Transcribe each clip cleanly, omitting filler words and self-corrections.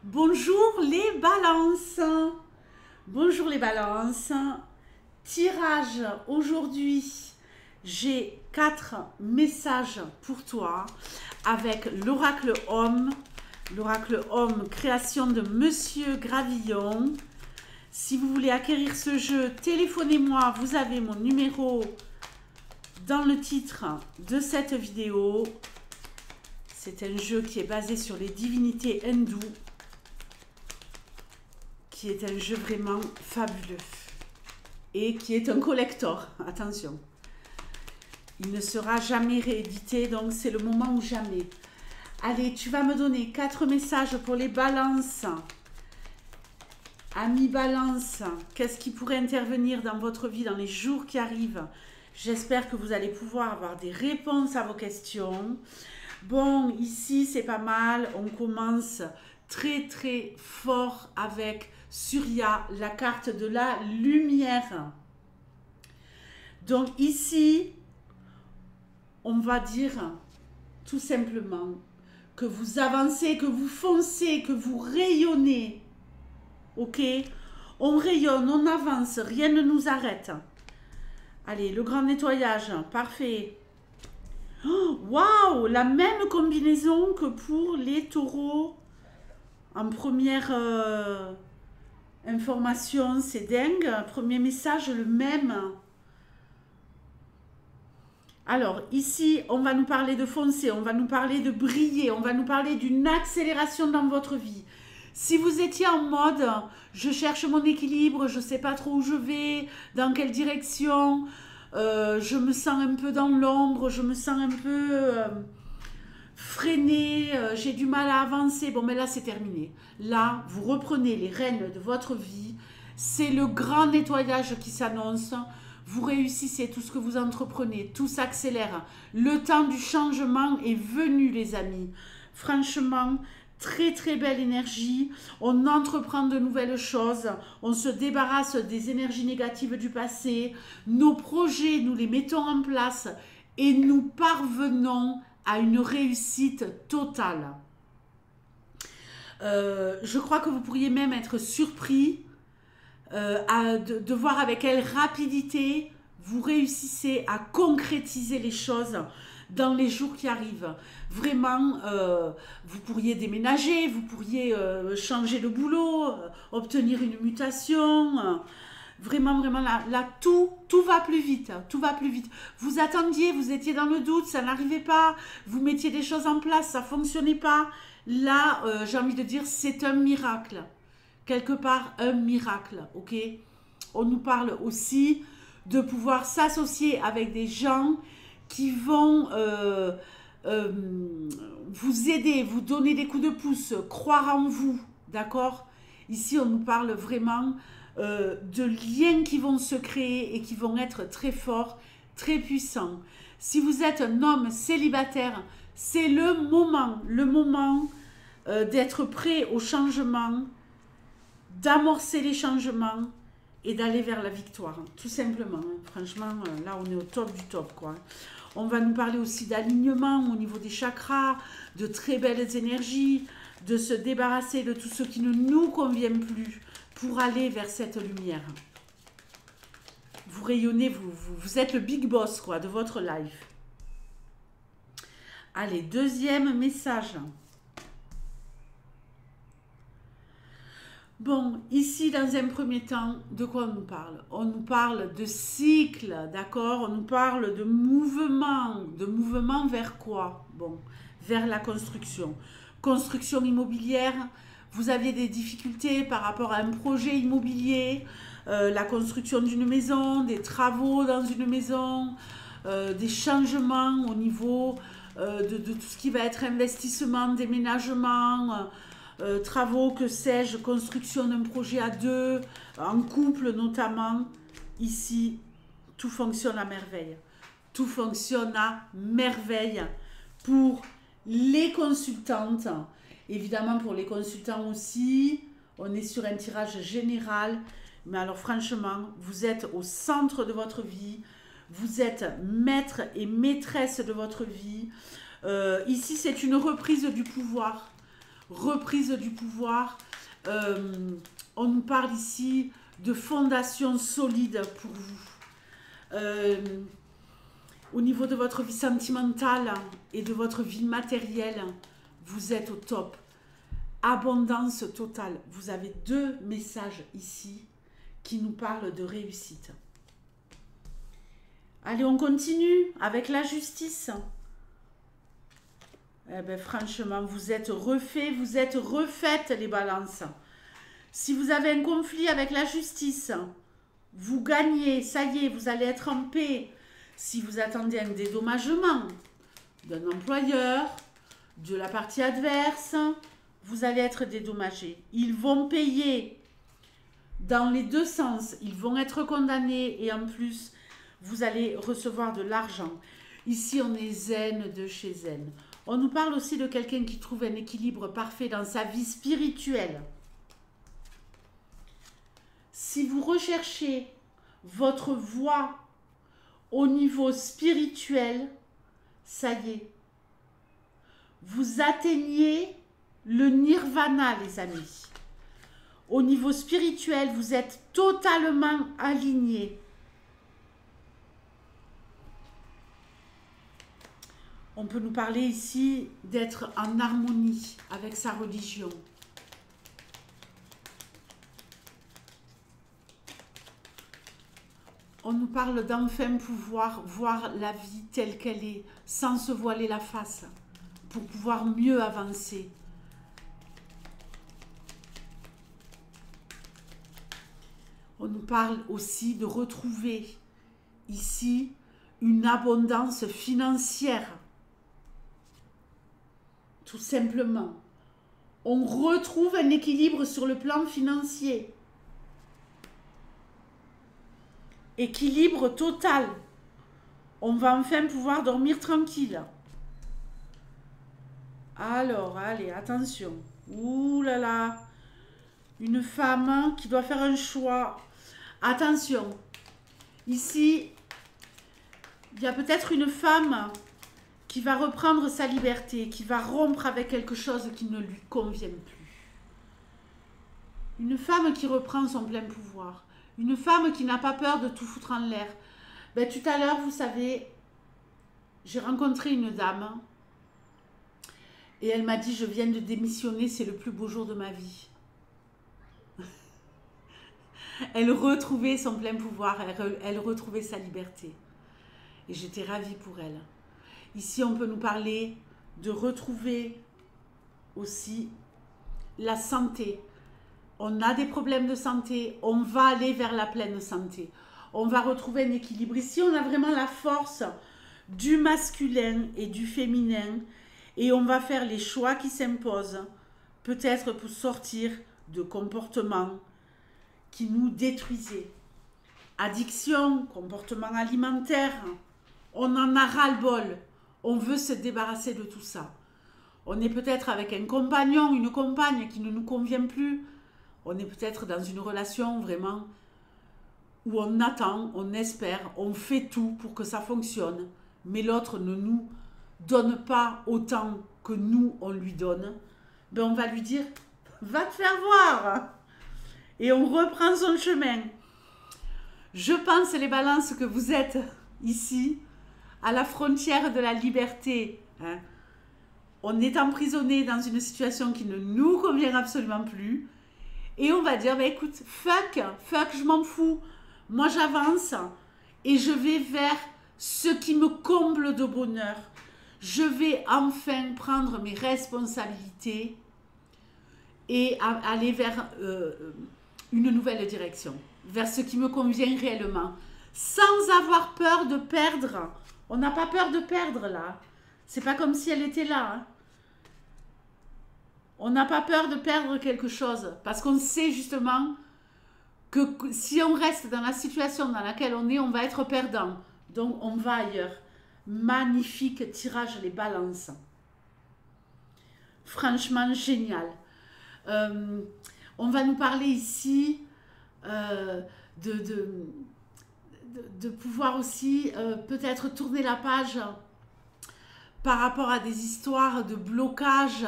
Bonjour les balances. Bonjour les balances. Tirage aujourd'hui. J'ai 4 messages pour toi avec l'oracle homme. L'oracle homme, création de Monsieur Gravillon. Si vous voulez acquérir ce jeu, téléphonez-moi. Vous avez mon numéro dans le titre de cette vidéo. C'est un jeu qui est basé sur les divinités hindoues, qui est un jeu vraiment fabuleux et qui est un collector, attention. Il ne sera jamais réédité, donc c'est le moment ou jamais. Allez, tu vas me donner 4 messages pour les balances. Amis balance, qu'est-ce qui pourrait intervenir dans votre vie dans les jours qui arrivent? J'espère que vous allez pouvoir avoir des réponses à vos questions. Bon, ici c'est pas mal, on commence très très fort avec Surya, la carte de la lumière. Donc ici, on va dire tout simplement que vous avancez, que vous foncez, que vous rayonnez. Ok? On rayonne, on avance, rien ne nous arrête. Allez, le grand nettoyage, parfait. Waouh, la même combinaison que pour les taureaux en première information, c'est dingue. Premier message, le même. Alors, ici, on va nous parler de foncer, on va nous parler de briller, on va nous parler d'une accélération dans votre vie. Si vous étiez en mode, je cherche mon équilibre, je ne sais pas trop où je vais, dans quelle direction, je me sens un peu dans l'ombre, je me sens un peu freinée, j'ai du mal à avancer. Bon, mais là, c'est terminé. Là, vous reprenez les rênes de votre vie. C'est le grand nettoyage qui s'annonce. Vous réussissez tout ce que vous entreprenez. Tout s'accélère. Le temps du changement est venu, les amis. Franchement, très très belle énergie. On entreprend de nouvelles choses. On se débarrasse des énergies négatives du passé. Nos projets, nous les mettons en place et nous parvenons à une réussite totale. Je crois que vous pourriez même être surpris de voir avec quelle rapidité vous réussissez à concrétiser les choses dans les jours qui arrivent. Vraiment, vous pourriez déménager, vous pourriez changer de boulot, obtenir une mutation. Vraiment, là, tout va plus vite, tout va plus vite. Vous attendiez, vous étiez dans le doute, ça n'arrivait pas, vous mettiez des choses en place, ça ne fonctionnait pas. Là, j'ai envie de dire, c'est un miracle. Quelque part, un miracle, ok? On nous parle aussi de pouvoir s'associer avec des gens qui vont vous aider, vous donner des coups de pouce, croire en vous, d'accord? Ici, on nous parle vraiment de liens qui vont se créer et qui vont être très forts, très puissants. Si vous êtes un homme célibataire, c'est le moment d'être prêt au changement, d'amorcer les changements et d'aller vers la victoire, tout simplement. Franchement, là, on est au top du top, quoi. On va nous parler aussi d'alignement au niveau des chakras, de très belles énergies, de se débarrasser de tout ce qui ne nous convient plus pour aller vers cette lumière. Vous rayonnez, vous êtes le big boss, quoi, de votre life. Allez, deuxième message. Bon, ici, dans un premier temps, de quoi on nous parle? On nous parle de cycle, d'accord? On nous parle de mouvement. De mouvement vers quoi? Bon, vers la construction. Construction immobilière, vous aviez des difficultés par rapport à un projet immobilier, la construction d'une maison, des travaux dans une maison, des changements au niveau de tout ce qui va être investissement, déménagement, travaux, que sais-je, construction d'un projet à deux, en couple notamment. Ici, tout fonctionne à merveille. Tout fonctionne à merveille pour les consultantes. Évidemment, pour les consultants aussi, on est sur un tirage général. Mais alors franchement, vous êtes au centre de votre vie. Vous êtes maître et maîtresse de votre vie. Ici, c'est une reprise du pouvoir. reprise du pouvoir. On nous parle ici de fondations solides pour vous. Au niveau de votre vie sentimentale et de votre vie matérielle, vous êtes au top. Abondance totale. Vous avez 2 messages ici qui nous parlent de réussite. Allez, on continue avec la justice. Eh bien, franchement, vous êtes refait, vous êtes refaites, les balances. Si vous avez un conflit avec la justice, vous gagnez, ça y est, vous allez être en paix. Si vous attendez un dédommagement d'un employeur, de la partie adverse, vous allez être dédommagé. Ils vont payer dans les 2 sens. Ils vont être condamnés et en plus, vous allez recevoir de l'argent. Ici, on est zen de chez zen. On nous parle aussi de quelqu'un qui trouve un équilibre parfait dans sa vie spirituelle. Si vous recherchez votre voie au niveau spirituel, ça y est. Vous atteignez le nirvana, les amis. Au niveau spirituel, vous êtes totalement alignés. On peut nous parler ici d'être en harmonie avec sa religion. On nous parle d'enfin pouvoir voir la vie telle qu'elle est, sans se voiler la face, pour pouvoir mieux avancer. On nous parle aussi de retrouver ici une abondance financière. Tout simplement. On retrouve un équilibre sur le plan financier. Équilibre total. On va enfin pouvoir dormir tranquille. Alors, allez, attention. Ouh là là. Une femme qui doit faire un choix. Attention. Ici, il y a peut-être une femme qui va reprendre sa liberté, qui va rompre avec quelque chose qui ne lui convient plus. Une femme qui reprend son plein pouvoir. Une femme qui n'a pas peur de tout foutre en l'air. Ben, tout à l'heure, vous savez, j'ai rencontré une dame et elle m'a dit, je viens de démissionner, c'est le plus beau jour de ma vie. Elle retrouvait son plein pouvoir, elle retrouvait sa liberté. Et j'étais ravie pour elle. Ici, on peut nous parler de retrouver aussi la santé. On a des problèmes de santé, on va aller vers la pleine santé. On va retrouver un équilibre. Ici, on a vraiment la force du masculin et du féminin. Et on va faire les choix qui s'imposent, peut-être pour sortir de comportements qui nous détruisaient. Addiction, comportement alimentaire, on en a ras-le-bol. On veut se débarrasser de tout ça. On est peut-être avec un compagnon, une compagne qui ne nous convient plus. On est peut-être dans une relation vraiment où on attend, on espère, on fait tout pour que ça fonctionne. Mais l'autre ne nous donne pas autant que nous, on lui donne. Ben on va lui dire, va te faire voir. Et on reprend son chemin. Je pense, les balances, que vous êtes ici, à la frontière de la liberté. Hein. On est emprisonné dans une situation qui ne nous convient absolument plus. Et on va dire, bah, écoute, fuck, je m'en fous. Moi, j'avance et je vais vers ce qui me comble de bonheur. Je vais enfin prendre mes responsabilités et aller vers une nouvelle direction, vers ce qui me convient réellement, sans avoir peur de perdre. On n'a pas peur de perdre là. C'est pas comme si elle était là. Hein. On n'a pas peur de perdre quelque chose parce qu'on sait justement que si on reste dans la situation dans laquelle on est, on va être perdant. Donc on va ailleurs. Magnifique tirage les balances. Franchement génial. On va nous parler ici de pouvoir aussi peut-être tourner la page par rapport à des histoires de blocage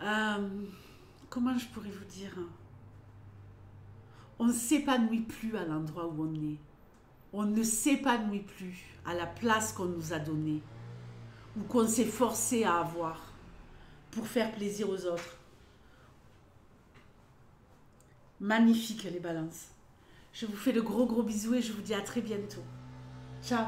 Comment je pourrais vous dire? On ne s'épanouit plus à l'endroit où on est. On ne s'épanouit plus à la place qu'on nous a donnée ou qu'on s'est forcé à avoir pour faire plaisir aux autres. Magnifique les balances. Je vous fais de gros bisous et je vous dis à très bientôt. Ciao.